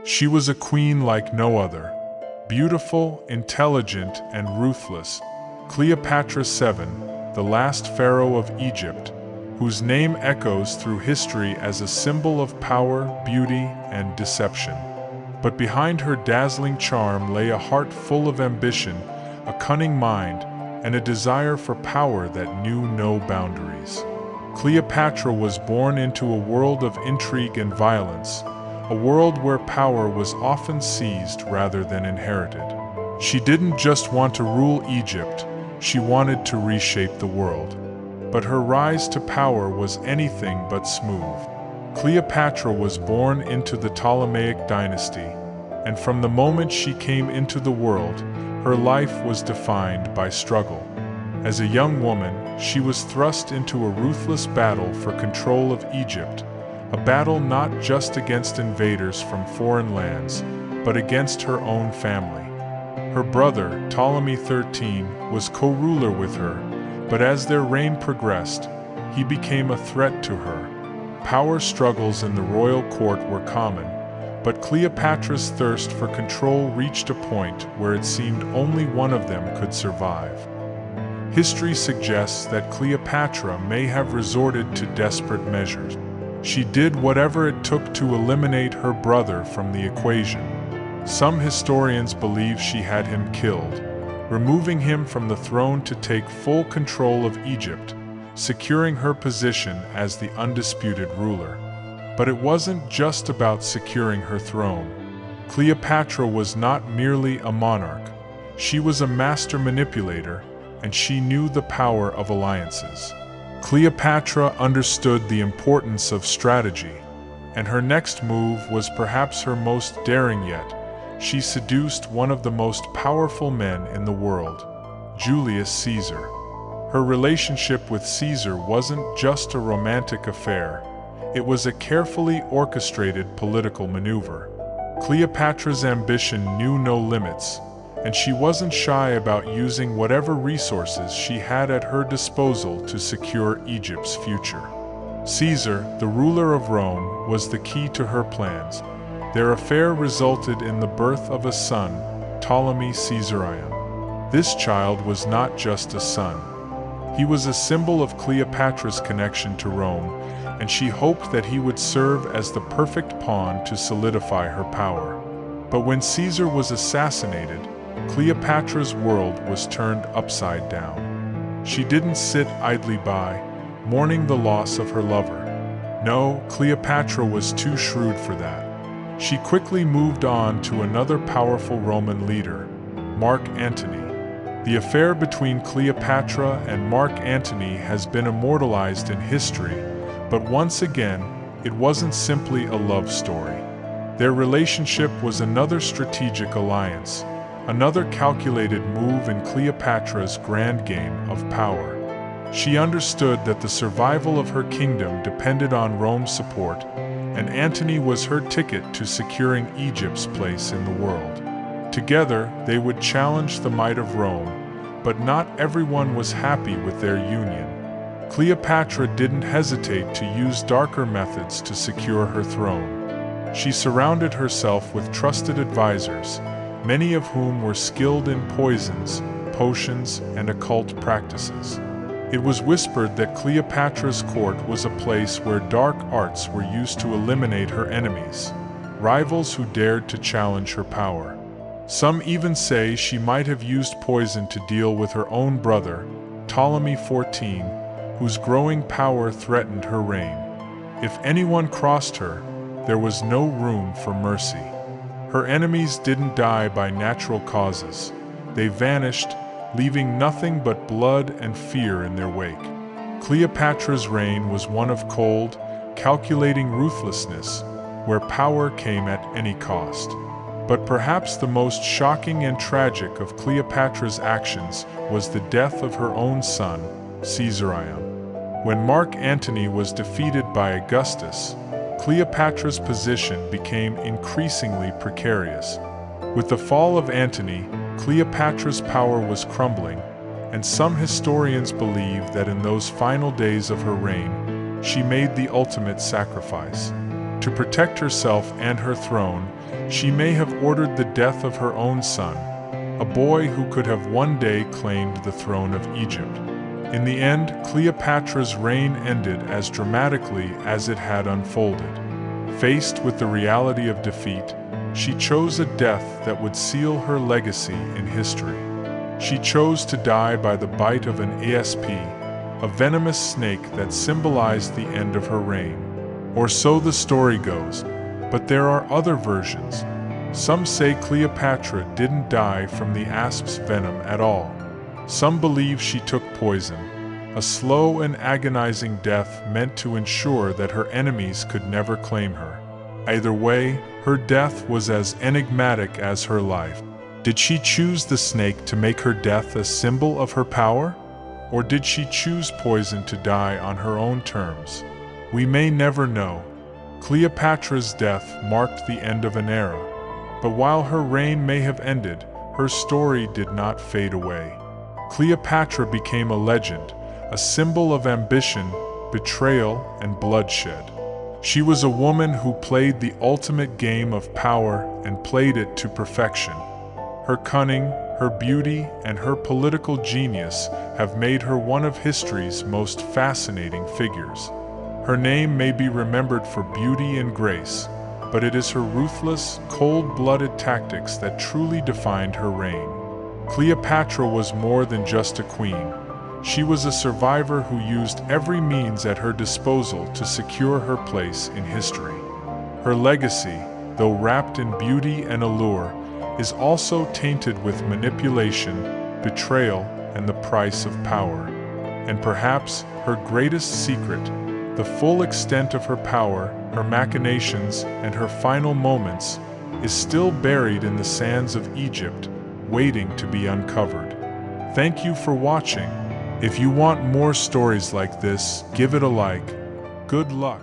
She was a queen like no other, beautiful, intelligent, and ruthless. Cleopatra VII, the last pharaoh of Egypt, whose name echoes through history as a symbol of power, beauty, and deception. But behind her dazzling charm lay a heart full of ambition, a cunning mind, and a desire for power that knew no boundaries. Cleopatra was born into a world of intrigue and violence, a world where power was often seized rather than inherited. She didn't just want to rule Egypt, she wanted to reshape the world. But her rise to power was anything but smooth. Cleopatra was born into the Ptolemaic dynasty, and from the moment she came into the world, her life was defined by struggle. As a young woman, she was thrust into a ruthless battle for control of Egypt, a battle not just against invaders from foreign lands, but against her own family. Her brother, Ptolemy XIII, was co-ruler with her, but as their reign progressed, he became a threat to her. Power struggles in the royal court were common, but Cleopatra's thirst for control reached a point where it seemed only one of them could survive. History suggests that Cleopatra may have resorted to desperate measures. She did whatever it took to eliminate her brother from the equation. Some historians believe she had him killed, removing him from the throne to take full control of Egypt, securing her position as the undisputed ruler. But it wasn't just about securing her throne. Cleopatra was not merely a monarch. She was a master manipulator, and she knew the power of alliances. Cleopatra understood the importance of strategy, and her next move was perhaps her most daring yet. She seduced one of the most powerful men in the world, Julius Caesar. Her relationship with Caesar wasn't just a romantic affair, it was a carefully orchestrated political maneuver. Cleopatra's ambition knew no limits, and she wasn't shy about using whatever resources she had at her disposal to secure Egypt's future. Caesar, the ruler of Rome, was the key to her plans. Their affair resulted in the birth of a son, Ptolemy Caesarion. This child was not just a son. He was a symbol of Cleopatra's connection to Rome, and she hoped that he would serve as the perfect pawn to solidify her power. But when Caesar was assassinated, Cleopatra's world was turned upside down. She didn't sit idly by, mourning the loss of her lover. No, Cleopatra was too shrewd for that. She quickly moved on to another powerful Roman leader, Mark Antony. The affair between Cleopatra and Mark Antony has been immortalized in history, but once again, it wasn't simply a love story. Their relationship was another strategic alliance, another calculated move in Cleopatra's grand game of power. She understood that the survival of her kingdom depended on Rome's support, and Antony was her ticket to securing Egypt's place in the world. Together, they would challenge the might of Rome, but not everyone was happy with their union. Cleopatra didn't hesitate to use darker methods to secure her throne. She surrounded herself with trusted advisors, many of whom were skilled in poisons, potions, and occult practices. It was whispered that Cleopatra's court was a place where dark arts were used to eliminate her enemies, rivals who dared to challenge her power. Some even say she might have used poison to deal with her own brother, Ptolemy XIV, whose growing power threatened her reign. If anyone crossed her, there was no room for mercy. Her enemies didn't die by natural causes. They vanished, leaving nothing but blood and fear in their wake. Cleopatra's reign was one of cold, calculating ruthlessness, where power came at any cost. But perhaps the most shocking and tragic of Cleopatra's actions was the death of her own son, Caesarion. When Mark Antony was defeated by Augustus, Cleopatra's position became increasingly precarious. With the fall of Antony, Cleopatra's power was crumbling, and some historians believe that in those final days of her reign, she made the ultimate sacrifice. To protect herself and her throne, she may have ordered the death of her own son, a boy who could have one day claimed the throne of Egypt. In the end, Cleopatra's reign ended as dramatically as it had unfolded. Faced with the reality of defeat, she chose a death that would seal her legacy in history. She chose to die by the bite of an asp, a venomous snake that symbolized the end of her reign. Or so the story goes, but there are other versions. Some say Cleopatra didn't die from the asp's venom at all. Some believe she took poison, a slow and agonizing death meant to ensure that her enemies could never claim her. Either way, her death was as enigmatic as her life. Did she choose the snake to make her death a symbol of her power? Or did she choose poison to die on her own terms? We may never know. Cleopatra's death marked the end of an era. But while her reign may have ended, her story did not fade away. Cleopatra became a legend, a symbol of ambition, betrayal, and bloodshed. She was a woman who played the ultimate game of power and played it to perfection. Her cunning, her beauty, and her political genius have made her one of history's most fascinating figures. Her name may be remembered for beauty and grace, but it is her ruthless, cold-blooded tactics that truly defined her reign. Cleopatra was more than just a queen. She was a survivor who used every means at her disposal to secure her place in history. Her legacy, though wrapped in beauty and allure, is also tainted with manipulation, betrayal, and the price of power. And perhaps her greatest secret, the full extent of her power, her machinations, and her final moments, is still buried in the sands of Egypt, waiting to be uncovered. Thank you for watching. If you want more stories like this, give it a like. Good luck.